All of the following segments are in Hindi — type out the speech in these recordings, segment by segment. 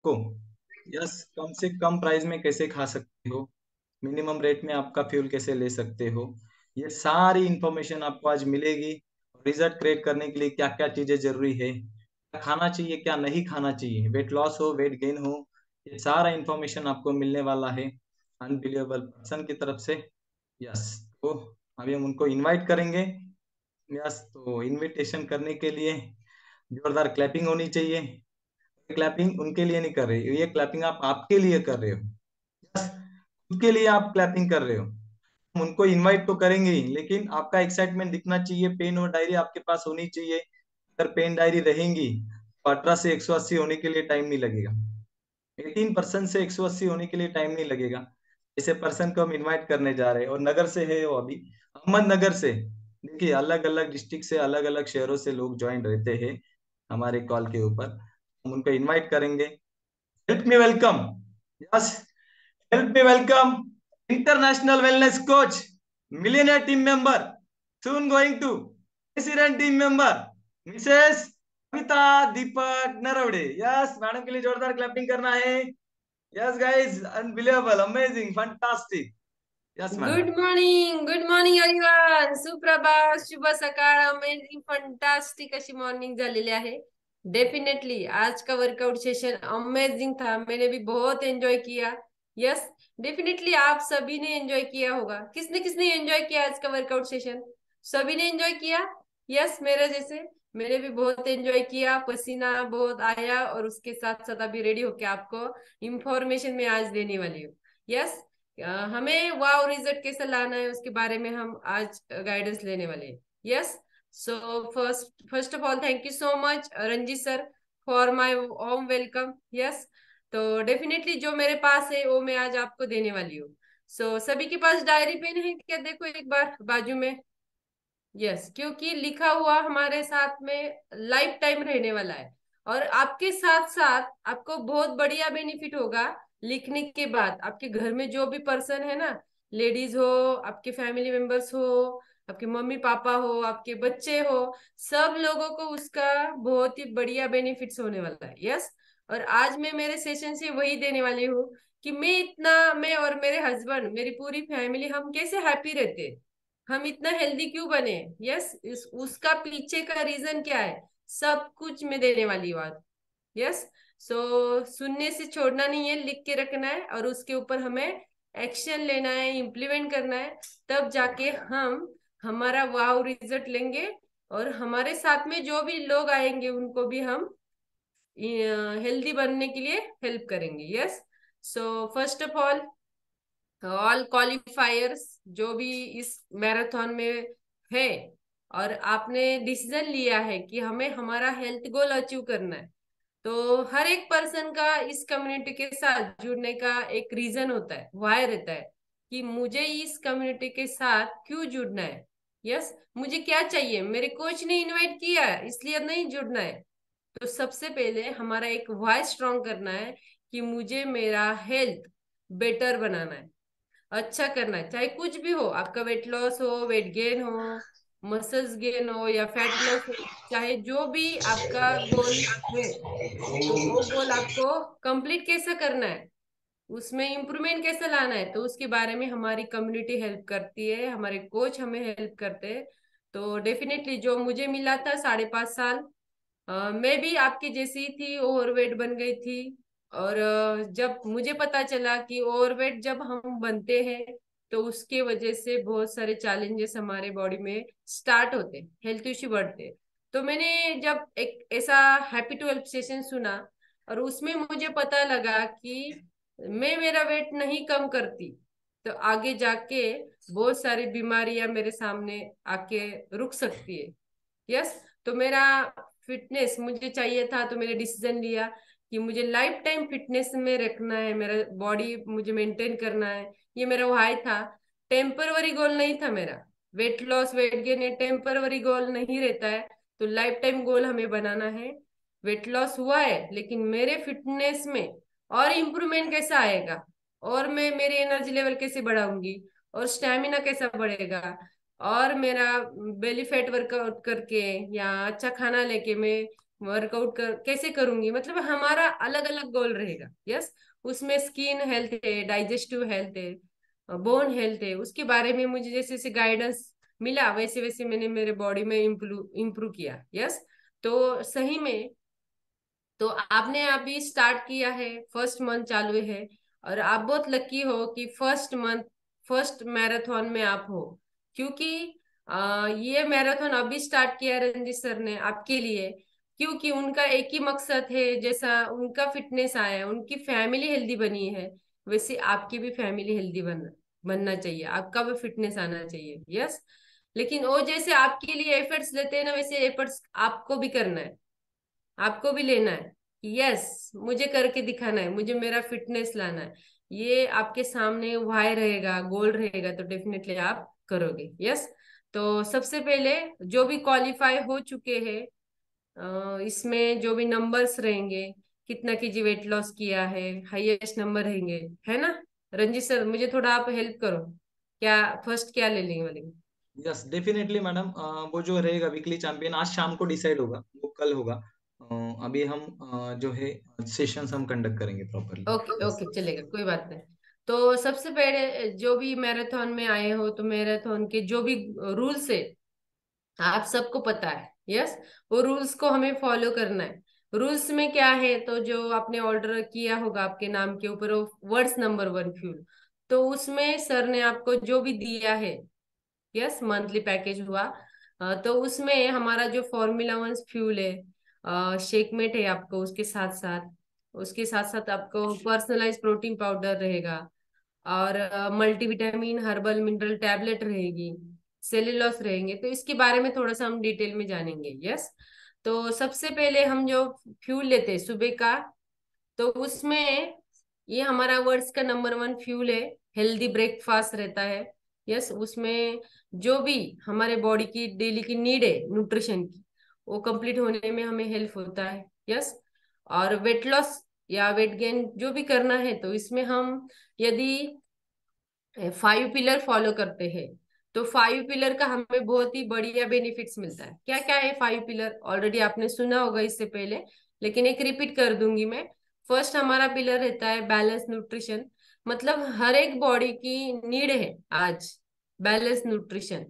को यस कम से कम प्राइस में कैसे खा सकते हो, मिनिमम रेट में आपका फ्यूल कैसे ले सकते हो, ये सारी इंफॉर्मेशन आपको आज मिलेगी। रिजल्ट क्रिएट करने के लिए क्या क्या चीजें जरूरी है, क्या खाना चाहिए क्या नहीं खाना चाहिए, वेट लॉस हो वेट गेन हो, ये सारा इंफॉर्मेशन आपको मिलने वाला है अनबिलीवेबल पर्सन की तरफ से। यस, तो अभी हम उनको इनवाइट करेंगे। यस, तो इनविटेशन करने के लिए जोरदार क्लैपिंग होनी चाहिए। क्लैपिंग उनके लिए नहीं कर रहे हो, ये क्लैपिंग आप आपके लिए कर रहे हो। यस, खुद के लिए आप क्लैपिंग कर रहे हो। हम उनको इनवाइट तो करेंगे ही, लेकिन आपका एक्साइटमेंट दिखना चाहिए, पेन और डायरी आपके पास होनी चाहिए। अगर पेन डायरी रहेंगी तो 18 से 180 होने के लिए टाइम नहीं लगेगा, 18% से 180 होने के लिए टाइम नहीं लगेगा। जैसे पर्सन को हम इनवाइट करने जा रहे हैं और नगर से है वो अभी अहमदनगर से। देखिए अलग अलग डिस्ट्रिक्ट से अलग अलग शहरों से लोग ज्वाइन रहते हैं हमारे कॉल के ऊपर, हम उनको इनवाइट करेंगे। Help me welcome, yes, help me welcome international wellness coach, millionaire team member, soon going to president team member, Mrs Kavita Deepak Naravane. Yes, madam के लिए जोरदार क्लैपिंग करना है। Yes guys, unbelievable, amazing, fantastic. Yes madam. Good morning everyone. सुप्रभात, शुभ सकाळ. अमेझिंग फंटास्टिक अशी मॉर्निंग झालेली आहे. डेफिनेटली आज का वर्कआउट सेशन अमेजिंग था. मैंने भी बहुत एंजॉय किया. यस, डेफिनेटली आप सभी ने एंजॉय किया होगा. किसने किसने एंजॉय किया आज का वर्कआउट सेशन? सभी ने एंजॉय किया. यस, मेरे जैसे मैंने भी बहुत एंजॉय किया. पसीना बहुत आया और उसके साथ साथ अभी रेडी होके आपको इंफॉर्मेशन में आज देने वाली हूँ. यस, हमें वाव रिजल्ट कैसे लाना है उसके बारे में हम आज गाइडेंस लेने वाले हैं. Yes, so first of all thank you so much Ranjit sir for my warm welcome. Yes, तो डेफिनेटली जो मेरे पास है वो मैं आज आपको देने वाली हूँ. सो सभी के पास डायरी पेन है क्या? देखो एक बार बाजू में. यस, क्योंकि लिखा हुआ हमारे साथ में लाइफ टाइम रहने वाला है. और आपके साथ साथ आपको बहुत बढ़िया बेनिफिट होगा. लिखने के बाद आपके घर में जो भी पर्सन है ना, लेडीज हो, आपके फैमिली मेंबर्स हो, आपके मम्मी पापा हो, आपके बच्चे हो, सब लोगों को उसका बहुत ही बढ़िया बेनिफिट्स होने वाला है. यस, और आज मैं मेरे सेशन से वही देने वाली हूँ कि मैं और मेरे हस्बैंड, मेरी पूरी फैमिली, हम कैसे हैप्पी रहते हैं, हम इतना हेल्दी क्यों बने. यस, उसका पीछे का रीजन क्या है, सब कुछ मैं देने वाली हूँ आज. यस, सो सुनने से छोड़ना नहीं है, लिख के रखना है और उसके ऊपर हमें एक्शन लेना है, इम्प्लीमेंट करना है. तब जाके हम हमारा वाव रिजल्ट लेंगे और हमारे साथ में जो भी लोग आएंगे उनको भी हम हेल्दी बनने के लिए हेल्प करेंगे. Yes, so first of all क्वालिफायर्स जो भी इस मैराथन में है और आपने डिसीजन लिया है कि हमें हमारा हेल्थ गोल अचीव करना है, तो हर एक पर्सन का इस कम्युनिटी के साथ जुड़ने का एक रीजन होता है, वाई रहता है कि मुझे इस कम्युनिटी के साथ क्यों जुड़ना है. यस, मुझे क्या चाहिए, मेरे कोच ने इनवाइट किया है इसलिए नहीं जुड़ना है. तो सबसे पहले हमारा एक वाई स्ट्रॉन्ग करना है कि मुझे मेरा हेल्थ बेटर बनाना है, अच्छा करना है. चाहे कुछ भी हो, आपका वेट लॉस हो, वेट गेन हो, मसल्स गेन हो या फैट लॉस हो, चाहे जो भी आपका गोल है, तो वो गोल आपको कंप्लीट कैसे करना है, उसमें इम्प्रूवमेंट कैसे लाना है, तो उसके बारे में हमारी कम्युनिटी हेल्प करती है, हमारे कोच हमें हेल्प करते हैं. तो डेफिनेटली जो मुझे मिला था 5.5 साल, मैं भी आपकी जैसी थी, ओवरवेट बन गई थी. और जब मुझे पता चला कि ओवरवेट जब हम बनते हैं तो उसके वजह से बहुत सारे चैलेंजेस हमारे बॉडी में स्टार्ट होते, हेल्थ इश्यू बढ़ते. तो मैंने जब एक ऐसा हैप्पी टू हेल्प सेशन सुना और उसमें मुझे पता लगा कि मैं मेरा वेट नहीं कम करती तो आगे जाके बहुत सारी बीमारियां मेरे सामने आके रुक सकती है. यस, तो मेरा फिटनेस मुझे चाहिए था, तो मैंने डिसीजन लिया कि मुझे लाइफ टाइम फिटनेस में रखना है, मेरा बॉडी मुझे मेंटेन करना है. ये मेरा वाई था, टेम्परवरी गोल नहीं था मेरा. वेट लॉस वेट गेन ये टेम्परवरी गोल नहीं रहता है, तो लाइफ टाइम गोल हमें बनाना है. वेट लॉस हुआ है लेकिन मेरे फिटनेस में और इम्प्रूवमेंट कैसा आएगा, और मैं मेरी एनर्जी लेवल कैसे बढ़ाऊंगी, और स्टेमिना कैसा बढ़ेगा, और मेरा बेली फैट वर्कआउट करके या अच्छा खाना लेके मैं कैसे करूंगी, मतलब हमारा अलग अलग गोल रहेगा। यस, उसमें स्किन हेल्थ है, डाइजेस्टिव हेल्थ है, बोन हेल्थ है, उसके बारे में मुझे जैसे जैसे गाइडेंस मिला वैसे वैसे मैंने मेरे बॉडी में इम्प्रूव इम्प्रूव किया। यस, तो सही में, तो आपने अभी स्टार्ट किया है, फर्स्ट मंथ चालू है, और आप बहुत लकी हो कि फर्स्ट मंथ फर्स्ट मैराथन में आप हो। क्योंकि ये मैराथन अभी स्टार्ट किया है रंजित सर ने आपके लिए, क्योंकि उनका एक ही मकसद है, जैसा उनका फिटनेस आया है, उनकी फैमिली हेल्दी बनी है, वैसे आपकी भी फैमिली हेल्दी बनना चाहिए, आपका भी फिटनेस आना चाहिए। यस, लेकिन वो जैसे आपके लिए एफर्ट्स लेते हैं ना, वैसे एफर्ट्स आपको भी करना है, आपको भी लेना है कि यस मुझे करके दिखाना है, मुझे मेरा फिटनेस लाना है। ये आपके सामने वाई रहेगा, गोल रहेगा, तो डेफिनेटली आप करोगे। यस, तो सबसे पहले जो भी क्वालिफाई हो चुके हैं, इसमें जो भी नंबर्स रहेंगे, कितना केजी वेट लॉस किया है, हाईएस्ट नंबर रहेंगे, है ना। रंजीत सर, मुझे थोड़ा आप हेल्प करो, क्या फर्स्ट क्या ले लेंगे वाले। यस डेफिनेटली मैडम, वो जो रहेगा वीकली चैंपियन आज शाम को डिसाइड होगा, वो कल होगा। अभी हम जो है सेशंस हम कंडक्ट करेंगे प्रॉपरली। Okay yes. ओके, चलेगा, कोई बात नहीं। तो सबसे पहले जो भी मैराथन में आए हो, तो मैराथन के जो भी रूल्स है आप सबको पता है। यस, वो रूल्स को हमें फॉलो करना है। रूल्स में क्या है, तो जो आपने ऑर्डर किया होगा आपके नाम के ऊपर, वो वर्ड्स नंबर 1 फ्यूल, तो उसमें सर ने आपको जो भी दिया है, यस मंथली पैकेज हुआ, तो उसमें हमारा जो फॉर्मूला 1 फ्यूल है, शेकमेट है आपको, उसके साथ साथ आपको पर्सनलाइज प्रोटीन पाउडर रहेगा, और मल्टीविटामिन हर्बल मिनरल टैबलेट रहेगी, सेल्यूलोस रहेंगे। तो इसके बारे में थोड़ा सा हम डिटेल में जानेंगे। यस, तो सबसे पहले हम जो फ्यूल लेते हैं सुबह का, तो उसमें ये हमारा वर्ड्स का नंबर 1 फ्यूल है, हेल्दी ब्रेकफास्ट रहता है। यस, उसमें जो भी हमारे बॉडी की डेली की नीड है न्यूट्रिशन की, वो कंप्लीट होने में हमें हेल्प होता है। यस, और वेट लॉस या वेट गेन जो भी करना है, तो इसमें हम यदि 5 पिलर फॉलो करते हैं, तो 5 पिलर का हमें बहुत ही बढ़िया बेनिफिट्स मिलता है। क्या क्या है 5 पिलर, ऑलरेडी आपने सुना होगा इससे पहले, लेकिन एक रिपीट कर दूंगी मैं। फर्स्ट हमारा पिलर रहता है बैलेंस न्यूट्रिशन, मतलब हर एक बॉडी की नीड है आज balance nutrition.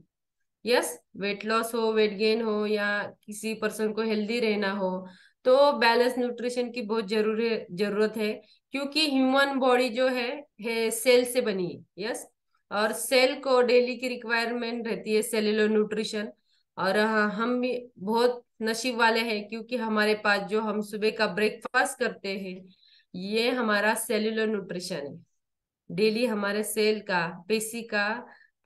Yes, weight loss हो, वेट गेन हो, या किसी पर्सन को हेल्दी रहना हो, तो बैलेंस न्यूट्रिशन की बहुत जरूरत है। क्योंकि ह्यूमन बॉडी जो है सेल से बनी है। यस, और सेल को डेली की रिक्वायरमेंट रहती है सेल्यूलर न्यूट्रिशन। और हम भी बहुत नसीब वाले हैं, क्योंकि हमारे पास जो हम सुबह का ब्रेकफास्ट करते हैं, ये हमारा सेल्यूलर न्यूट्रिशन है, डेली हमारे सेल का, पेशी का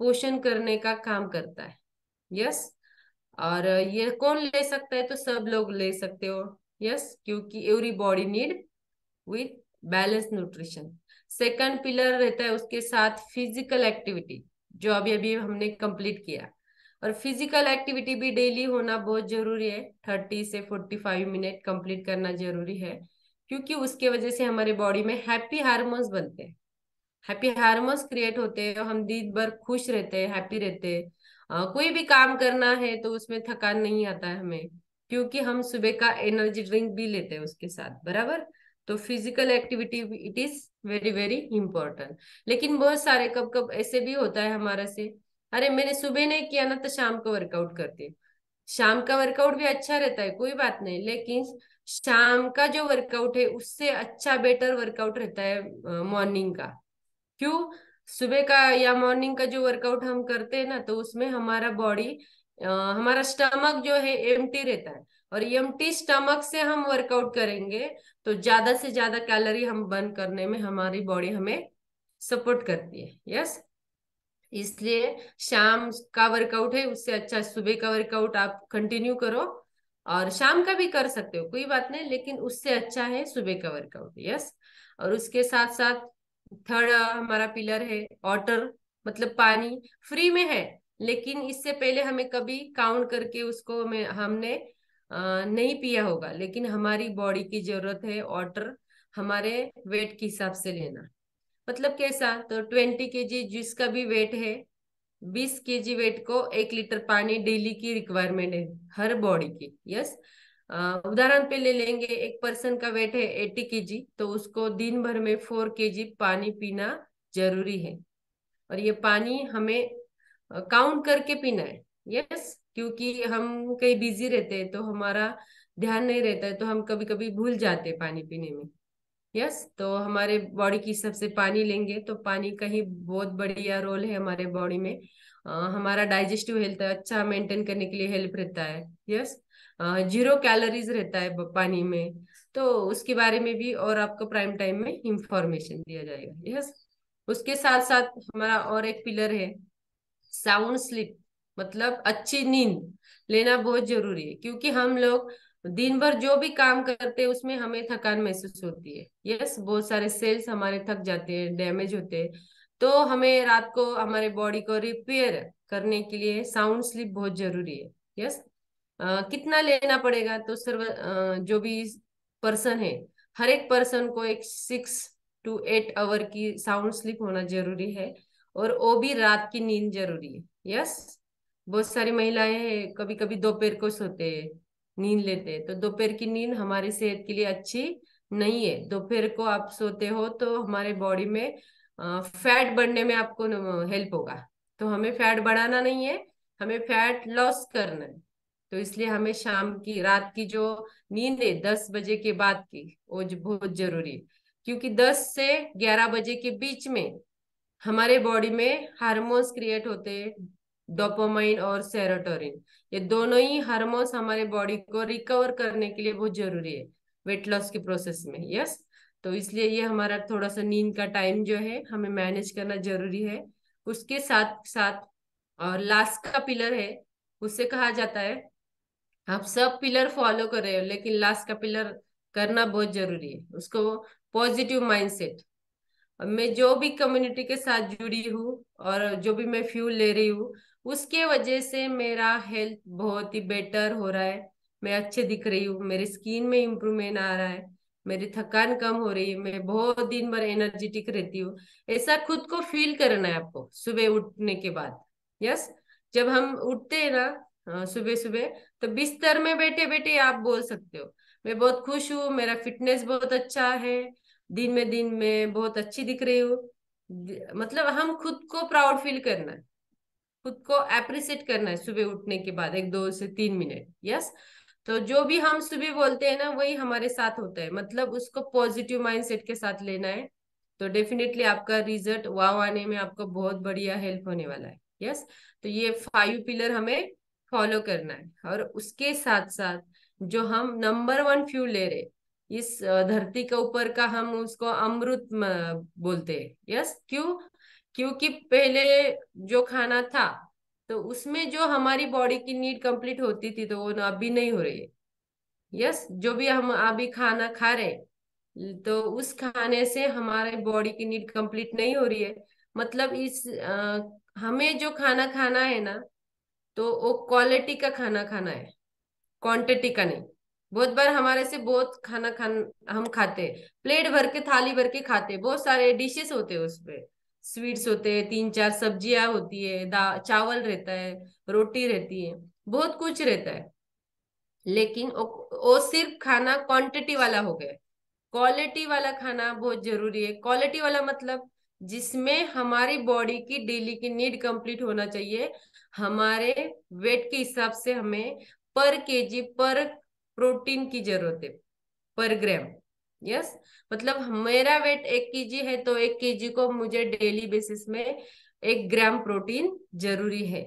पोषण करने का काम करता है। यस, और ये कौन ले सकता है, तो सब लोग ले सकते हो। यस, क्योंकि every body need with balance nutrition. Second pillar रहता है उसके साथ फिजिकल एक्टिविटी, जो अभी अभी हमने कंप्लीट किया। और फिजिकल एक्टिविटी भी डेली होना बहुत जरूरी है, 30 से 45 मिनट कंप्लीट करना जरूरी है, क्योंकि उसके वजह से हमारे बॉडी में हैप्पी हार्मोन्स बनते हैं, हैप्पी हार्मोन्स क्रिएट होते हैं, और हम दिन भर खुश रहते हैं, हैप्पी रहते हैं। कोई भी काम करना है तो उसमें थकान नहीं आता है हमें, क्योंकि हम सुबह का एनर्जी ड्रिंक भी लेते हैं उसके साथ, बराबर। तो physical activity it is very very important. लेकिन बहुत सारे कब कब ऐसे भी होता है हमारा से, अरे मैंने सुबह नहीं किया ना, तो शाम को वर्कआउट करते हैं। शाम का वर्कआउट भी अच्छा रहता है, कोई बात नहीं, लेकिन शाम का जो वर्कआउट है उससे अच्छा बेटर वर्कआउट रहता है मॉर्निंग का। क्यों? सुबह का या मॉर्निंग का जो वर्कआउट हम करते हैं ना, तो उसमें हमारा बॉडी, हमारा स्टमक जो है एम्प्टी रहता है, और एम्प्टी स्टमक से हम वर्कआउट करेंगे, तो ज्यादा से ज्यादा कैलोरी हम बर्न करने में हमारी बॉडी हमें सपोर्ट करती है। यस, इसलिए शाम का वर्कआउट है उससे अच्छा सुबह का वर्कआउट आप कंटिन्यू करो, और शाम का भी कर सकते हो, कोई बात नहीं, लेकिन उससे अच्छा है सुबह का वर्कआउट। यस, और उसके साथ साथ थर्ड हमारा पिलर है वाटर, मतलब पानी। फ्री में है, लेकिन इससे पहले हमें कभी काउंट करके उसको हमने नहीं पिया होगा, लेकिन हमारी बॉडी की जरूरत है वाटर, हमारे वेट के हिसाब से लेना। मतलब कैसा, तो 20 केजी जिसका भी वेट है, 20 केजी वेट को 1 लीटर पानी डेली की रिक्वायरमेंट है हर बॉडी की। यस, उदाहरण पे ले लेंगे, एक पर्सन का वेट है 80 kg, तो उसको दिन भर में 4 kg पानी पीना जरूरी है। और ये पानी हमें काउंट करके पीना है। यस, क्योंकि हम कहीं बिजी रहते हैं तो हमारा ध्यान नहीं रहता है, तो हम कभी कभी भूल जाते हैं पानी पीने में। यस, तो हमारे बॉडी की हिसाब से पानी लेंगे, तो पानी का ही बहुत बढ़िया रोल है हमारे बॉडी में। हमारा डाइजेस्टिव हेल्थ अच्छा मेंटेन करने के लिए हेल्प रहता है। यस, 0 कैलोरीज रहता है पानी में। तो उसके बारे में भी और आपको प्राइम टाइम में इंफॉर्मेशन दिया जाएगा। यस, उसके साथ साथ हमारा और एक पिलर है साउंड स्लीप, मतलब अच्छी नींद लेना बहुत जरूरी है, क्योंकि हम लोग दिन भर जो भी काम करते हैं उसमें हमें थकान महसूस होती है। यस, बहुत सारे सेल्स हमारे थक जाते हैं, डैमेज होते हैं। तो हमें रात को हमारे बॉडी को रिपेयर करने के लिए साउंड स्लीप बहुत जरूरी है। यस, कितना लेना पड़ेगा, तो जो भी पर्सन है, हर एक पर्सन को एक 6 to 8 आवर की साउंड स्लीप होना जरूरी है। और वो भी रात की नींद जरूरी है। यस, बहुत सारी महिलाएं कभी कभी दोपहर को सोते हैं, नींद लेते हैं, तो दोपहर की नींद हमारी सेहत के लिए अच्छी नहीं है। दोपहर को आप सोते हो तो हमारे बॉडी में फैट बढ़ने में आपको हेल्प होगा। तो हमें फैट बढ़ाना नहीं है, हमें फैट लॉस करना है। तो इसलिए हमें शाम की, रात की जो नींद है 10 बजे के बाद की, वो बहुत जरूरी है। क्योंकि 10 से 11 बजे के बीच में हमारे बॉडी में हार्मोन्स क्रिएट होते हैं, डोपामाइन और सेरोटोनिन। ये दोनों ही हार्मोन्स हमारे बॉडी को रिकवर करने के लिए बहुत जरूरी है वेट लॉस के प्रोसेस में। यस, तो इसलिए ये हमारा थोड़ा सा नींद का टाइम जो है हमें मैनेज करना जरूरी है। उसके साथ साथ और लास्ट का पिलर है, उससे कहा जाता है, आप सब पिलर फॉलो कर रहे हो लेकिन लास्ट का पिलर करना बहुत जरूरी है, उसको पॉजिटिव माइंडसेट। मैं जो भी कम्युनिटी के साथ जुड़ी हूँ और जो भी मैं फ्यूल ले रही हूँ, उसके वजह से मेरा हेल्थ बहुत ही बेटर हो रहा है। मैं अच्छे दिख रही हूँ, मेरी स्किन में इम्प्रूवमेंट आ रहा है, मेरी थकान कम हो रही है, मैं बहुत दिन भर एनर्जेटिक रहती हूँ। ऐसा खुद को फील करना है आपको सुबह उठने के बाद। यस, जब हम उठते हैं ना सुबह सुबह, तो बिस्तर में बैठे बैठे आप बोल सकते हो, मैं बहुत खुश हूँ, मेरा फिटनेस बहुत अच्छा है, दिन में दिन में बहुत अच्छी दिख रही हूँ। मतलब हम खुद को प्राउड फील करना है, खुद को अप्रिशिएट करना है सुबह उठने के बाद 1 2 से 3 मिनट। यस, तो जो भी हम सुबह बोलते हैं ना वही हमारे साथ होता है, मतलब उसको पॉजिटिव माइंडसेट के साथ लेना है। तो डेफिनेटली आपका रिजल्ट वाव आने में आपको बहुत बढ़िया हेल्प होने वाला है। यस, तो ये 5 पिलर हमें फॉलो करना है। और उसके साथ साथ जो हम नंबर 1 फ्यूल ले रहे, इस धरती के ऊपर का, हम उसको अमृत बोलते हैं। यस, क्यों? क्योंकि पहले जो खाना था, तो उसमें जो हमारी बॉडी की नीड कंप्लीट होती थी, तो वो अभी नहीं हो रही है। यस, जो भी हम अभी खाना खा रहे, तो उस खाने से हमारे बॉडी की नीड कंप्लीट नहीं हो रही है। मतलब हमें जो खाना खाना है ना, तो वो क्वालिटी का खाना खाना है, क्वांटिटी का नहीं। बहुत बार हमारे से बहुत खान हम खाते हैं, प्लेट भर के, थाली भर के खाते हैं, बहुत सारे डिशेस होते हैं उसपे, स्वीट्स होते हैं, 3 4 सब्जियां होती है, चावल रहता है, रोटी रहती है, बहुत कुछ रहता है। लेकिन वो सिर्फ खाना क्वांटिटी वाला हो गया। क्वालिटी वाला खाना बहुत जरूरी है। क्वालिटी वाला मतलब जिसमें हमारी बॉडी की डेली की नीड कंप्लीट होना चाहिए। हमारे वेट के हिसाब से हमें पर केजी पर प्रोटीन की जरूरत है, पर ग्राम। यस, मतलब मेरा वेट 1 kg है, तो 1 kg को मुझे डेली बेसिस में 1 ग्राम प्रोटीन जरूरी है।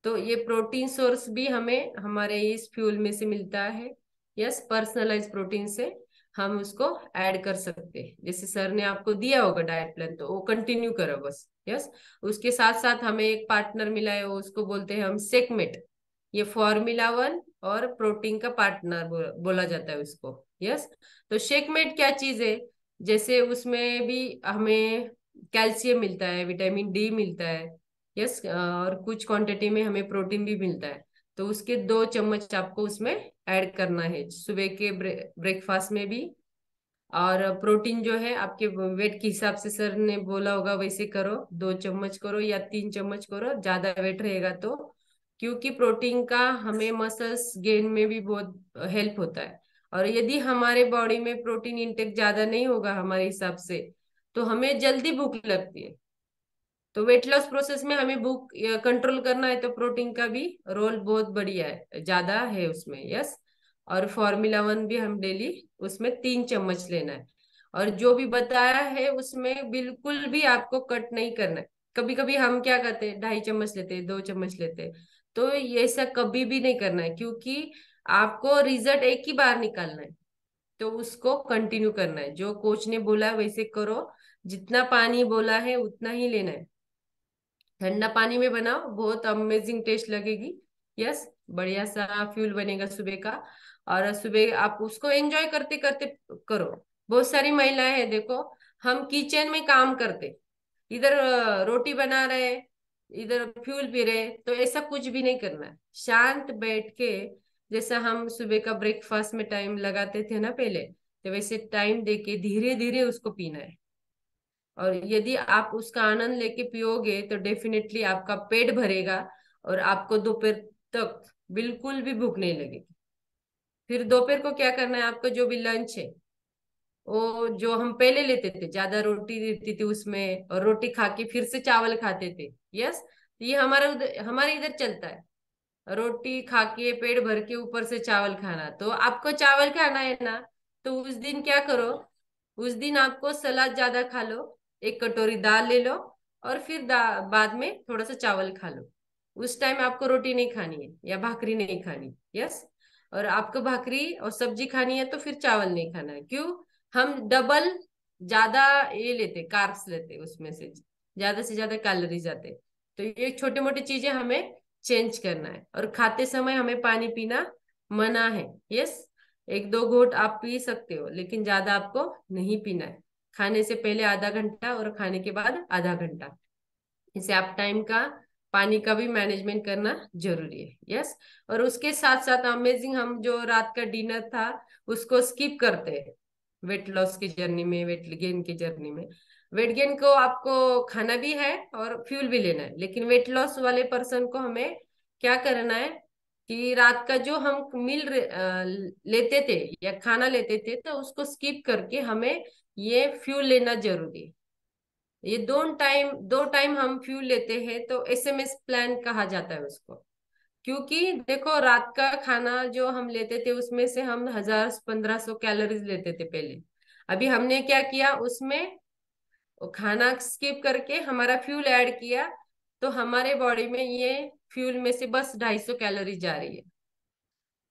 तो ये प्रोटीन सोर्स भी हमें हमारे इस फ्यूल में से मिलता है। यस, पर्सनलाइज प्रोटीन से हम उसको ऐड कर सकते हैं। जैसे सर ने आपको दिया होगा डाइट प्लान, तो वो कंटिन्यू करो बस। यस, उसके साथ साथ हमें एक पार्टनर मिला है, उसको बोलते हैं हम सेकमेट। ये फॉर्मूला 1 और प्रोटीन का पार्टनर बोला जाता है उसको। यस, तो शेकमेट क्या चीज है? जैसे उसमें भी हमें कैल्शियम मिलता है, विटामिन डी मिलता है। यस, और कुछ क्वांटिटी में हमें प्रोटीन भी मिलता है। तो उसके 2 चम्मच आपको उसमें ऐड करना है सुबह के ब्रेकफास्ट में भी। और प्रोटीन जो है आपके वेट के हिसाब से सर ने बोला होगा वैसे करो, 2 चम्मच करो या 3 चम्मच करो, ज्यादा वेट रहेगा तो। क्योंकि प्रोटीन का हमें मसल्स गेन में भी बहुत हेल्प होता है। और यदि हमारे बॉडी में प्रोटीन इंटेक ज्यादा नहीं होगा हमारे हिसाब से, तो हमें जल्दी भूख लगती है। तो वेट लॉस प्रोसेस में हमें भूख कंट्रोल करना है, तो प्रोटीन का भी रोल बहुत बढ़िया है, ज्यादा है उसमें। यस। और Formula 1 भी हम डेली उसमें 3 चम्मच लेना है। और जो भी बताया है उसमें बिल्कुल भी आपको कट नहीं करना है। कभी कभी हम क्या करते हैं, 2.5 चम्मच लेते हैं, 2 चम्मच लेते हैं। तो ये ऐसा कभी भी नहीं करना है, क्योंकि आपको रिजल्ट एक ही बार निकालना है। तो उसको कंटिन्यू करना है, जो कोच ने बोला है वैसे करो। जितना पानी बोला है उतना ही लेना है। ठंडा पानी में बनाओ, बहुत अमेजिंग टेस्ट लगेगी। यस। बढ़िया सा फ्यूल बनेगा सुबह का। और सुबह आप उसको एंजॉय करते करते करो। बहुत सारी महिलाएं हैं देखो, हम किचन में काम करते, इधर रोटी बना रहे, इधर फ्यूल पी रहे, तो ऐसा कुछ भी नहीं करना है। शांत बैठ के, जैसा हम सुबह का ब्रेकफास्ट में टाइम लगाते थे ना पहले, तो वैसे टाइम दे के धीरे धीरे उसको पीना है। और यदि आप उसका आनंद लेके पियोगे तो डेफिनेटली आपका पेट भरेगा, और आपको दोपहर तक बिल्कुल भी भूख नहीं लगेगी। फिर दोपहर को क्या करना है, आपको जो भी लंच है, वो जो हम पहले लेते थे, ज्यादा रोटी देती थी उसमें, और रोटी खा के फिर से चावल खाते थे। यस। ये हमारे इधर चलता है, रोटी खा के पेट भर के ऊपर से चावल खाना। तो आपको चावल खाना है ना, तो उस दिन क्या करो, उस दिन आपको सलाद ज्यादा खा लो, 1 कटोरी दाल ले लो, और फिर बाद में थोड़ा सा चावल खा लो। उस टाइम आपको रोटी नहीं खानी है या भाकरी नहीं खानी। यस। और आपको भाकरी और सब्जी खानी है तो फिर चावल नहीं खाना है। क्यों? हम डबल ज्यादा ये लेते, कार्ब्स लेते, उसमें से ज्यादा कैलोरीज आते। तो ये छोटी मोटी चीजें हमें चेंज करना है। और खाते समय हमें पानी पीना मना है। यस। 1-2 घूंट आप पी सकते हो, लेकिन ज्यादा आपको नहीं पीना है। खाने से पहले आधा घंटा और खाने के बाद आधा घंटा, इसे आप टाइम का, पानी का भी मैनेजमेंट करना जरूरी है। यस। और उसके साथ साथ अमेजिंग, हम जो रात का डिनर था उसको स्किप करते हैं वेट लॉस की जर्नी में, वेट गेन की जर्नी में। वेट गेन को आपको खाना भी है और फ्यूल भी लेना है, लेकिन वेट लॉस वाले पर्सन को हमें क्या करना है कि रात का जो हम लेते थे या खाना लेते थे, तो उसको स्किप करके हमें ये फ्यूल लेना जरूरी है। ये 2 टाइम हम फ्यूल लेते हैं, तो SMS प्लान कहा जाता है उसको। क्योंकि देखो, रात का खाना जो हम लेते थे उसमें से हम 1000-1500 कैलोरीज लेते थे पहले। अभी हमने क्या किया, उसमें वो खाना स्किप करके हमारा फ्यूल ऐड किया, तो हमारे बॉडी में ये फ्यूल में से बस 250 कैलोरी जा रही है।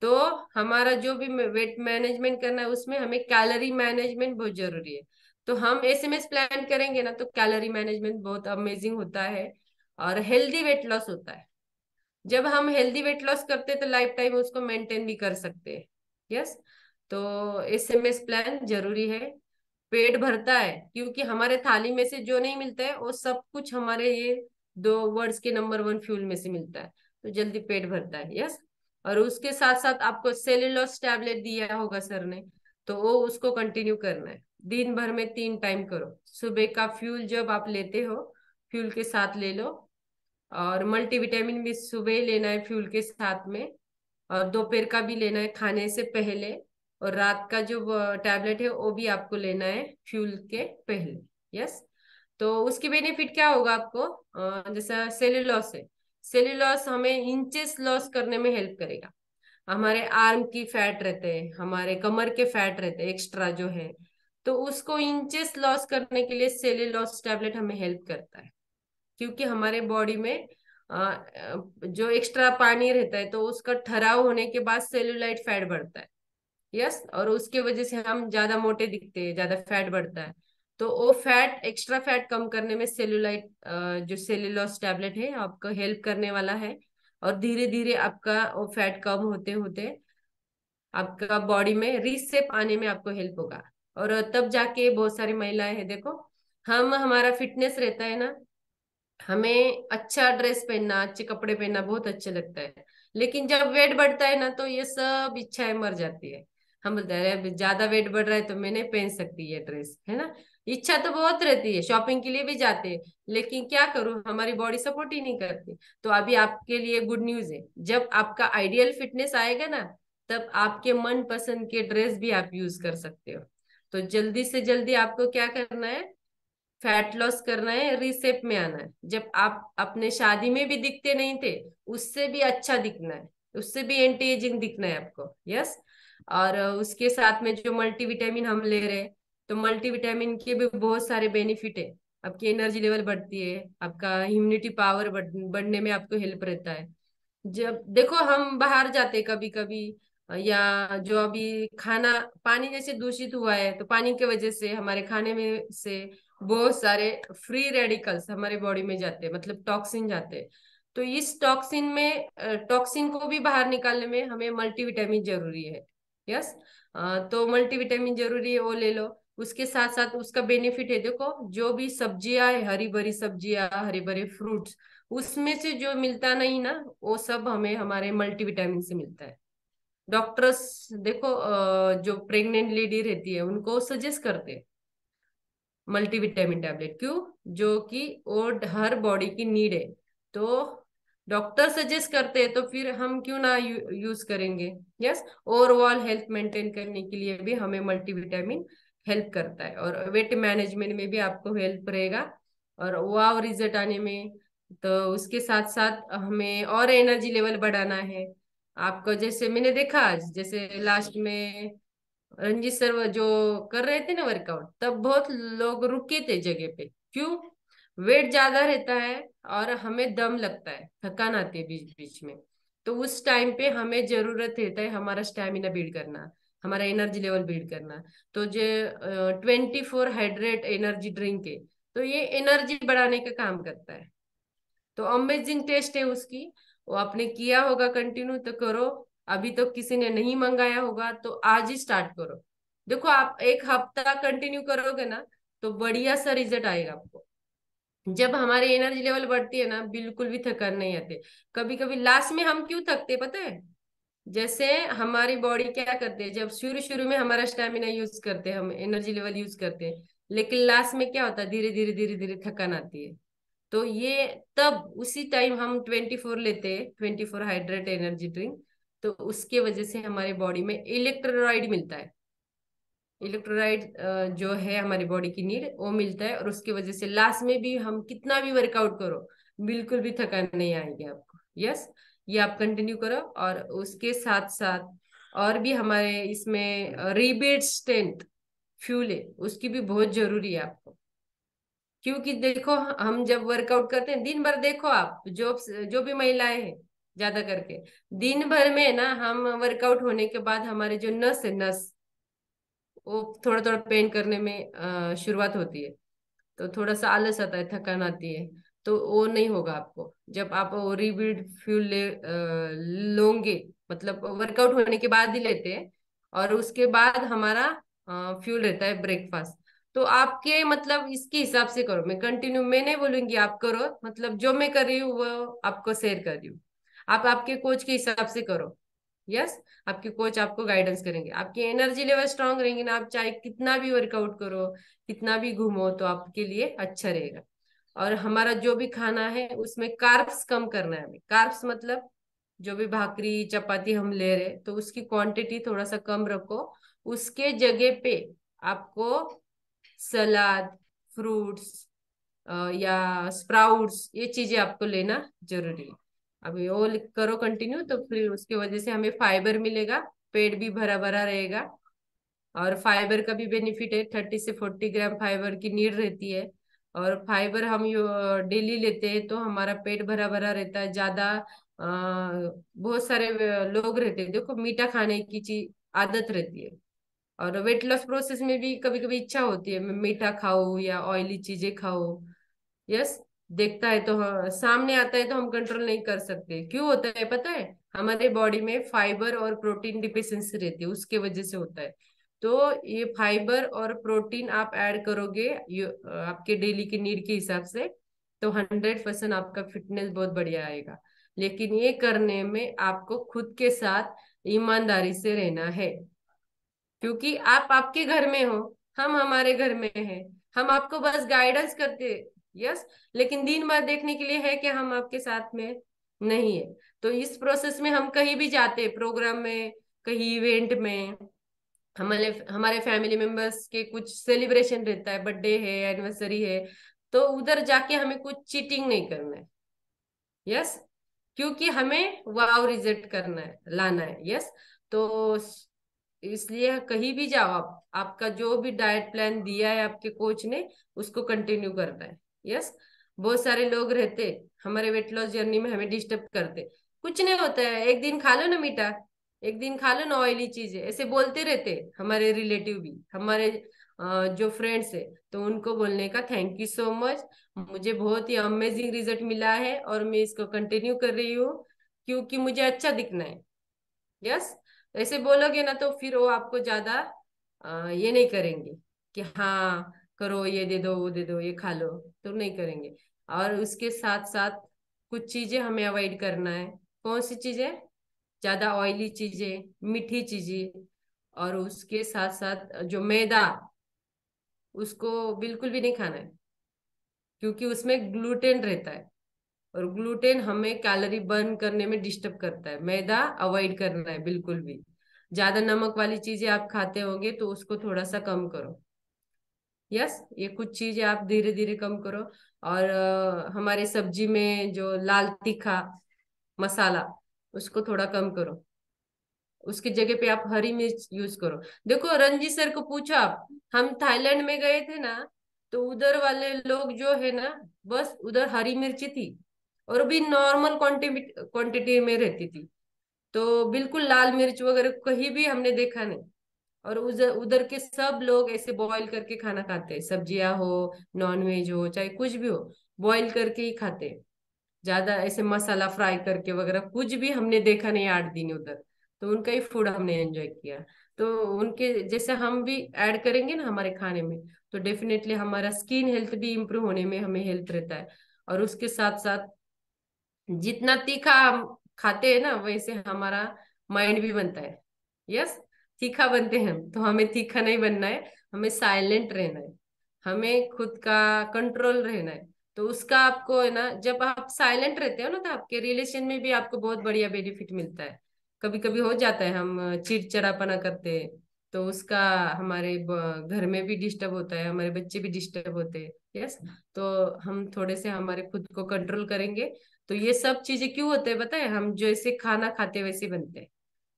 तो हमारा जो भी वेट मैनेजमेंट करना है उसमें हमें कैलोरी मैनेजमेंट बहुत जरूरी है। तो हम SMS प्लान करेंगे ना, तो कैलोरी मैनेजमेंट बहुत अमेजिंग होता है, और हेल्दी वेट लॉस होता है। जब हम हेल्दी वेट लॉस करते हैं तो लाइफ टाइम उसको मेंटेन भी कर सकते हैं। यस। तो SMS प्लान जरूरी है। पेट भरता है, क्योंकि हमारे थाली में से जो नहीं मिलता है वो सब कुछ हमारे ये 2 वर्ड्स के नंबर 1 फ्यूल में से मिलता है। तो जल्दी पेट भरता है। यस। और उसके साथ साथ आपको सेल्यूलोस टैबलेट दिया होगा सर ने, तो वो उसको कंटिन्यू करना है। दिन भर में 3 टाइम करो। सुबह का फ्यूल जब आप लेते हो, फ्यूल के साथ ले लो। और मल्टीविटामिन भी सुबह लेना है फ्यूल के साथ में। और दोपहर का भी लेना है खाने से पहले। और रात का जो टैबलेट है वो भी आपको लेना है फ्यूल के पहले। यस। तो उसकी बेनिफिट क्या होगा आपको, जैसा सेल्यूलोस है, सेल्यूलोस हमें इंचेस लॉस करने में हेल्प करेगा। हमारे आर्म की फैट रहते हैं, हमारे कमर के फैट रहते हैं एक्स्ट्रा जो है, तो उसको इंचेस लॉस करने के लिए सेल्यूलोस टैबलेट हमें हेल्प करता है। क्योंकि हमारे बॉडी में जो एक्स्ट्रा पानी रहता है, तो उसका ठहराव होने के बाद सेल्यूलाइट फैट बढ़ता है। यस। और उसके वजह से हम ज्यादा मोटे दिखते हैं, ज्यादा फैट बढ़ता है। तो वो फैट, एक्स्ट्रा फैट कम करने में सेल्यूलाइट, जो सेल्यूलोस टैबलेट है, आपको हेल्प करने वाला है। और धीरे धीरे आपका वो फैट कम होते होते आपका बॉडी में रीसेप आने में आपको हेल्प होगा। और तब जाके बहुत सारी महिलाएं हैं देखो, हम हमारा फिटनेस रहता है ना, हमें अच्छा ड्रेस पहनना, अच्छे कपड़े पहनना बहुत अच्छा लगता है। लेकिन जब वेट बढ़ता है ना, तो ये सब इच्छाएं मर जाती है। हम बोलते हैं अरे ज्यादा वेट बढ़ रहा है तो मैं नहीं पहन सकती ये ड्रेस, है ना। इच्छा तो बहुत रहती है, शॉपिंग के लिए भी जाते हैं, लेकिन क्या करूं, हमारी बॉडी सपोर्ट ही नहीं करती। तो अभी आपके लिए गुड न्यूज है, जब आपका आइडियल फिटनेस आएगा ना, तब आपके मन पसंद के ड्रेस भी आप यूज कर सकते हो। तो जल्दी से जल्दी आपको क्या करना है, फैट लॉस करना है, रिसेप में आना है। जब आप अपने शादी में भी दिखते नहीं थे, उससे भी अच्छा दिखना है, उससे भी एंटी एजिंग दिखना है आपको। यस। और उसके साथ में जो मल्टीविटामिन हम ले रहे हैं, तो मल्टीविटामिन के भी बहुत सारे बेनिफिट है। आपकी एनर्जी लेवल बढ़ती है, आपका इम्यूनिटी पावर बढ़ने में आपको हेल्प रहता है। जब देखो हम बाहर जाते कभी कभी, या जो अभी खाना पानी जैसे दूषित हुआ है, तो पानी की वजह से हमारे खाने में से बहुत सारे फ्री रेडिकल्स हमारे बॉडी में जाते हैं, मतलब टॉक्सिन जाते हैं। तो इस टॉक्सिन में टॉक्सिन को भी बाहर निकालने में हमें मल्टीविटामिन जरूरी है। यस। तो मल्टीविटामिन जरूरी है, वो ले लो। उसके साथ साथ उसका बेनिफिट है, देखो जो भी सब्जियां है, हरी भरी सब्जियां, हरे भरे फ्रूट्स, उसमें से जो मिलता नहीं ना, वो सब हमें हमारे मल्टीविटामिन से मिलता है। डॉक्टर्स देखो जो प्रेग्नेंट लेडी रहती है उनको सजेस्ट करते हैं मल्टीविटामिन टैबलेट, क्यों, जो कि वो हर बॉडी की नीड है। तो डॉक्टर सजेस्ट करते हैं, तो फिर हम क्यों ना यूज करेंगे। यस। ओवरऑल हेल्थ मेंटेन करने के लिए भी हमें मल्टीविटामिन हेल्प करता है, और वेट मैनेजमेंट में भी आपको हेल्प रहेगा, और वाव रिजल्ट आने में। तो उसके साथ साथ हमें और एनर्जी लेवल बढ़ाना है आपको। जैसे मैंने देखा आज, जैसे लास्ट में रंजीत सर वो जो कर रहे थे ना वर्कआउट, तब बहुत लोग रुके थे जगह पे, क्यों, वेट ज्यादा रहता है और हमें दम लगता है, थकान आती है बीच बीच में। तो उस टाइम पे हमें जरूरत रहता है हमारा स्टेमिना बिल्ड करना, हमारा एनर्जी लेवल बिल्ड करना। तो जो 24 हाइड्रेट एनर्जी ड्रिंक है, तो ये एनर्जी बढ़ाने का काम करता है। तो अमेजिंग टेस्ट है उसकी। वो आपने किया होगा कंटिन्यू, तो करो। अभी तो किसी ने नहीं मंगाया होगा तो आज ही स्टार्ट करो। देखो आप एक हफ्ता कंटिन्यू करोगे ना, तो बढ़िया सा रिजल्ट आएगा आपको। जब हमारी एनर्जी लेवल बढ़ती है ना, बिल्कुल भी थकान नहीं आती। कभी कभी लास्ट में हम क्यों थकते पता है, जैसे हमारी बॉडी क्या करते हैं, जब शुरू शुरू में हमारा स्टेमिना यूज करते हैं, हम एनर्जी लेवल यूज करते हैं, लेकिन लास्ट में क्या होता है, धीरे धीरे धीरे धीरे थकान आती है। तो ये तब उसी टाइम हम 24 लेते हैं, 24 हाइड्रेट एनर्जी ड्रिंक। तो उसके वजह से हमारी बॉडी में इलेक्ट्रोलाइट मिलता है। इलेक्ट्रोलाइट जो है हमारी बॉडी की नीड, वो मिलता है, और उसकी वजह से लास्ट में भी हम कितना भी वर्कआउट करो, बिल्कुल भी थकान नहीं आएगी आपको। यस। ये आप कंटिन्यू करो। और उसके साथ साथ और भी हमारे इसमें रिबेट स्ट्रेंथ फ्यूल है, उसकी भी बहुत जरूरी है आपको। क्योंकि देखो हम जब वर्कआउट करते हैं दिन भर, देखो आप जो जो भी महिलाएं हैं, ज्यादा करके दिन भर में ना, हम वर्कआउट होने के बाद हमारे जो नस है, नस वो थोड़ा थोड़ा पेन करने में शुरुआत होती है। तो थोड़ा सा आलस आता है, थकान आती है। तो वो नहीं होगा आपको जब आप वो रिबिल्ड फ्यूल लोगे, मतलब वर्कआउट होने के बाद ही लेते हैं। और उसके बाद हमारा फ्यूल रहता है ब्रेकफास्ट। तो आपके मतलब इसके हिसाब से करो, मैं कंटिन्यू मैं नहीं बोलूंगी आप करो, मतलब जो मैं कर रही हूँ वो आपको शेयर कर रही हूँ। आप आपके कोच के हिसाब से करो। यस। आपके कोच आपको गाइडेंस करेंगे, आपकी एनर्जी लेवल स्ट्रांग रहेंगे ना, आप चाहे कितना भी वर्कआउट करो, कितना भी घूमो, तो आपके लिए अच्छा रहेगा। और हमारा जो भी खाना है उसमें कार्ब्स कम करना है हमें। कार्ब्स मतलब जो भी भाकरी चपाती हम ले रहे, तो उसकी क्वांटिटी थोड़ा सा कम रखो। उसके जगह पे आपको सलाद, फ्रूट्स या स्प्राउट्स, ये चीजें आपको लेना जरूरी है। अभी वो करो कंटिन्यू, तो फिर उसकी वजह से हमें फाइबर मिलेगा, पेट भी भरा भरा रहेगा। और फाइबर का भी बेनिफिट है, 30 से 40 ग्राम फाइबर की नीड रहती है। और फाइबर हम डेली लेते हैं तो हमारा पेट भरा भरा रहता है। ज्यादा बहुत सारे लोग रहते हैं, देखो मीठा खाने की चीज आदत रहती है, और वेट लॉस प्रोसेस में भी कभी कभी इच्छा होती है मैं मीठा खाऊं या ऑयली चीजें खाऊं। यस। देखता है तो हाँ, सामने आता है तो हम कंट्रोल नहीं कर सकते, क्यों होता है पता है, हमारे बॉडी में फाइबर और प्रोटीन डिफिशियंसी रहती है, उसके वजह से होता है। तो ये फाइबर और प्रोटीन आप ऐड करोगे आपके डेली की नीड के हिसाब से, तो 100% आपका फिटनेस बहुत बढ़िया आएगा। लेकिन ये करने में आपको खुद के साथ ईमानदारी से रहना है। क्योंकि आप आपके घर में हो, हम हमारे घर में हैं। हम आपको बस गाइडेंस करते, यस, लेकिन दिन भर देखने के लिए है कि हम आपके साथ में नहीं है। तो इस प्रोसेस में हम कहीं भी जाते, प्रोग्राम में, कहीं इवेंट में, हमारे हमारे फैमिली मेंबर्स के कुछ सेलिब्रेशन रहता है, बर्थडे है, एनिवर्सरी है, तो उधर जाके हमें कुछ चीटिंग नहीं करना है, यस, क्योंकि हमें वाव रिजल्ट करना है, लाना है, यस। तो इसलिए कहीं भी जाओ आप, आपका जो भी डाइट प्लान दिया है आपके कोच ने, उसको कंटिन्यू करना है, यस। बहुत सारे लोग रहते हमारे वेट लॉस जर्नी में, हमें डिस्टर्ब करते। कुछ नहीं होता है, एक दिन खा लो ना मीठा, एक दिन खा लो ना ऑयली चीजें, ऐसे बोलते रहते हमारे रिलेटिव भी, हमारे जो फ्रेंड्स है। तो उनको बोलने का थैंक यू सो मच, मुझे बहुत ही अमेजिंग रिजल्ट मिला है और मैं इसको कंटिन्यू कर रही हूँ, क्योंकि मुझे अच्छा दिखना है, यस। ऐसे बोलोगे ना तो फिर वो आपको ज्यादा ये नहीं करेंगे कि हाँ करो, ये दे दो, वो दे दो, ये खा लो, तो नहीं करेंगे। और उसके साथ साथ कुछ चीजें हमें अवॉइड करना है। कौन सी चीजें? ज्यादा ऑयली चीजें, मीठी चीजें, और उसके साथ साथ जो मैदा, उसको बिल्कुल भी नहीं खाना है, क्योंकि उसमें ग्लूटेन रहता है, और ग्लूटेन हमें कैलोरी बर्न करने में डिस्टर्ब करता है। मैदा अवॉइड करना है बिल्कुल भी। ज्यादा नमक वाली चीजें आप खाते होंगे तो उसको थोड़ा सा कम करो, यस। ये कुछ चीजें आप धीरे धीरे कम करो। और हमारे सब्जी में जो लाल तीखा मसाला, उसको थोड़ा कम करो, उसकी जगह पे आप हरी मिर्च यूज करो। देखो रंजीत सर को पूछो आप, हम थाईलैंड में गए थे ना, तो उधर वाले लोग जो है ना, बस उधर हरी मिर्ची थी, और भी नॉर्मल क्वांटिटी क्वांटिटी में रहती थी। तो बिल्कुल लाल मिर्च वगैरह कहीं भी हमने देखा नहीं। और उधर उधर के सब लोग ऐसे बॉईल करके खाना खाते हैं, सब्जियां हो, नॉन वेज हो, चाहे कुछ भी हो, बॉईल करके ही खाते हैं। ज्यादा ऐसे मसाला फ्राई करके वगैरह कुछ भी हमने देखा नहीं 8 दिन उधर। तो उनका ही फूड हमने एंजॉय किया। तो उनके जैसे हम भी ऐड करेंगे ना हमारे खाने में, तो डेफिनेटली हमारा स्किन हेल्थ भी इम्प्रूव होने में हमें हेल्प रहता है। और उसके साथ साथ जितना तीखा हम खाते हैं ना, वैसे हमारा माइंड भी बनता है, यस। तीखा बनते हैं हम, तो हमें तीखा नहीं बनना है, हमें साइलेंट रहना है, हमें खुद का कंट्रोल रहना है। तो उसका आपको है ना, जब आप साइलेंट रहते हो ना, तो आपके रिलेशन में भी आपको बहुत बढ़िया बेनिफिट मिलता है। कभी कभी हो जाता है हम चिड़चिड़ापना करते हैं, तो उसका हमारे घर में भी डिस्टर्ब होता है, हमारे बच्चे भी डिस्टर्ब होते हैं, यस। तो हम थोड़े से हमारे खुद को कंट्रोल करेंगे। तो ये सब चीजें क्यों होते हैं पता है? हम जैसे खाना खाते वैसे बनते हैं।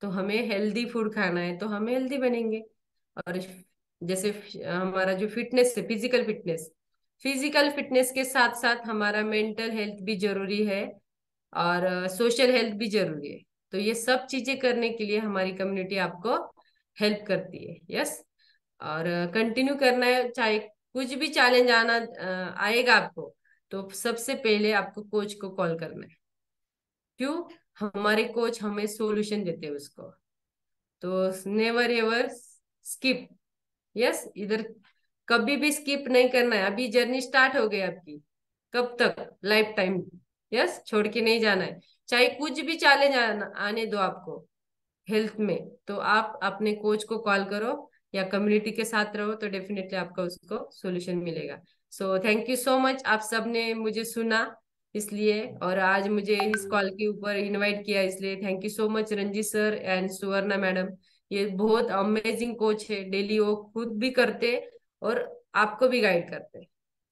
तो हमें हेल्दी फूड खाना है तो हम हेल्दी बनेंगे। और जैसे हमारा जो फिटनेस है, फिजिकल फिटनेस के साथ साथ हमारा मेंटल हेल्थ भी जरूरी है, और सोशल हेल्थ भी जरूरी है। तो ये सब चीजें करने के लिए हमारी कम्युनिटी आपको हेल्प करती है, यस। और कंटिन्यू करना है, चाहे कुछ भी चैलेंज आएगा आपको, तो सबसे पहले आपको कोच को कॉल करना है। क्यों? हमारे कोच हमें सॉल्यूशन देते हैं उसको। तो नेवर एवर स्किप, यस, इधर कभी भी स्किप नहीं करना है। अभी जर्नी स्टार्ट हो गई आपकी, कब तक? लाइफ टाइम, यस, छोड़ के नहीं जाना है। चाहे कुछ भी चैलेंज आने दो आपको हेल्थ में, तो आप अपने कोच को कॉल करो या कम्युनिटी के साथ रहो, तो डेफिनेटली आपका उसको सॉल्यूशन मिलेगा। सो थैंक यू सो मच, आप सबने मुझे सुना इसलिए, और आज मुझे इस कॉल के ऊपर इनवाइट किया इसलिए thank you so much Ranjit sir and Suvarna madam. ये बहुत अमेजिंग कोच है, डेली वो खुद भी करते और आपको भी गाइड करते,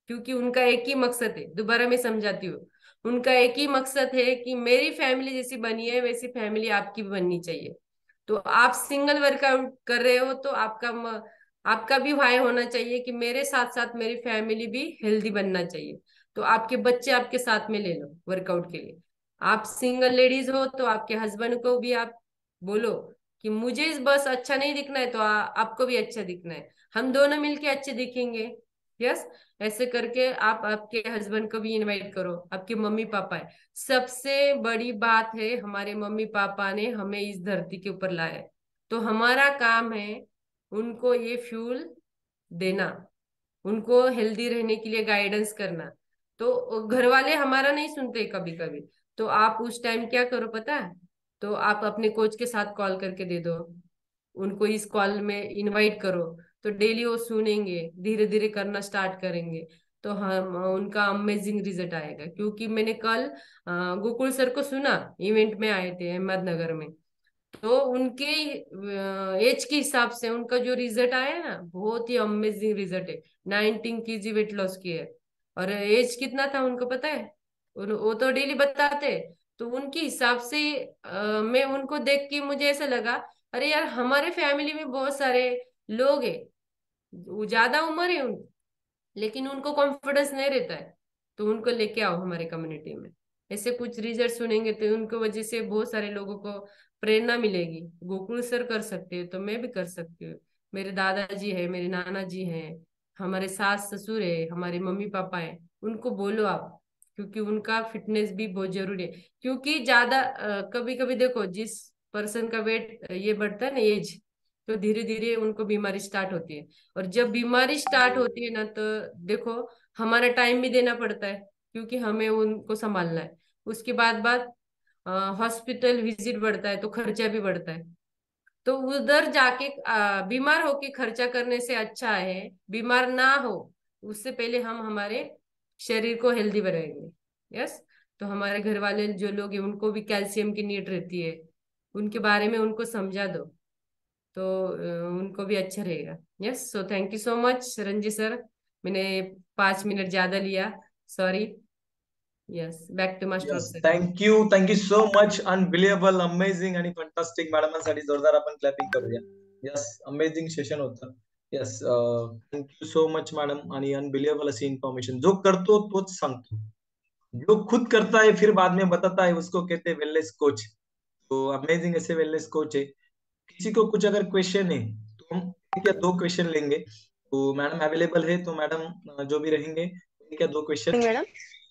क्योंकि उनका एक ही मकसद है, दोबारा मैं समझाती हूँ, उनका एक ही मकसद है कि मेरी फैमिली जैसी बनी है वैसी फैमिली आपकी भी बननी चाहिए। तो आप सिंगल वर्कआउट कर रहे हो तो आपका भी भाई होना चाहिए कि मेरे साथ साथ मेरी फैमिली भी हेल्दी बनना चाहिए। तो आपके बच्चे आपके साथ में ले लो वर्कआउट के लिए। आप सिंगल लेडीज हो तो आपके हस्बैंड को भी आप बोलो कि मुझे इस बस अच्छा नहीं दिखना है, तो आपको भी अच्छा दिखना है, हम दोनों मिलके अच्छे दिखेंगे, यस। ऐसे करके आप आपके हस्बैंड को भी इनवाइट करो, आपके मम्मी पापा है। सबसे बड़ी बात है, हमारे मम्मी पापा ने हमें इस धरती के ऊपर लाया है, तो हमारा काम है उनको ये फ्यूल देना, उनको हेल्दी रहने के लिए गाइडेंस करना। तो घर वाले हमारा नहीं सुनते कभी कभी, तो आप उस टाइम क्या करो पता है? तो आप अपने कोच के साथ कॉल करके दे दो, उनको इस कॉल में इनवाइट करो, तो डेली वो सुनेंगे, धीरे धीरे करना स्टार्ट करेंगे, तो हम उनका अमेजिंग रिजल्ट आएगा। क्योंकि मैंने कल गोकुल सर को सुना, इवेंट में आए थे अहमदनगर में, तो उनके एज के हिसाब से उनका जो रिजल्ट आया है ना, बहुत ही अमेजिंग रिजल्ट है। 19 kg वेट लॉस किया है। और एज कितना था उनको पता है? वो तो डेली बताते। तो उनके हिसाब से मैं उनको देख के मुझे ऐसा लगा, अरे यार हमारे फैमिली में बहुत सारे लोग हैं, वो ज्यादा उम्र है उनकी, लेकिन उनको कॉन्फिडेंस नहीं रहता है, तो उनको लेके आओ हमारे कम्युनिटी में। ऐसे कुछ रिजल्ट सुनेंगे तो उनको वजह से बहुत सारे लोगों को प्रेरणा मिलेगी। गोकुल सर कर सकते हो तो मैं भी कर सकती हूँ। मेरे दादाजी है, मेरे नाना जी हैं, हमारे सास ससुर है, हमारे मम्मी पापा है, उनको बोलो आप, क्योंकि उनका फिटनेस भी बहुत जरूरी है। क्योंकि ज्यादा कभी कभी देखो, जिस पर्सन का वेट ये बढ़ता है ना, एज, तो धीरे धीरे उनको बीमारी स्टार्ट होती है। और जब बीमारी स्टार्ट होती है ना, तो देखो, हमारा टाइम भी देना पड़ता है, क्योंकि हमें उनको संभालना है। उसके बाद बाद हॉस्पिटल विजिट बढ़ता है, तो खर्चा भी बढ़ता है। तो उधर जाके बीमार होके खर्चा करने से अच्छा है बीमार ना हो, उससे पहले हम हमारे शरीर को हेल्दी बनाएंगे। यस। तो हमारे घर वाले जो लोग हैं उनको भी कैल्शियम की नीड रहती है, उनके बारे में उनको समझा दो, तो उनको भी अच्छा रहेगा। Yes, so thank you so much Ranji sir, मैंने 5 मिनट ज्यादा लिया, sorry. Yes, back to master of yes, session. Thank you so much. Unbelievable, amazing आणि फंटास्टिक. मॅडमांसाठी जोरदार आपण क्लॅपिंग करूया. यस, अमेझिंग सेशन होतं. Yes, thank you so much madam. आणि अनबिलिव्हेबल अशी इन्फॉर्मेशन, जो करतो तोच सांगतो, जो खुद करता है फिर बाद में बताता है, उसको कहते हैं वेलनेस कोच. तो अमेजिंग ऐसे वेलनेस कोच है. किसी को कुछ अगर क्वेश्चन है तो हम एक या दो क्वेश्चन लेंगे. तो मैडम अवेलेबल है, तो मैडम जो भी रहेंगे, एक या दो क्वेश्चन. मैडम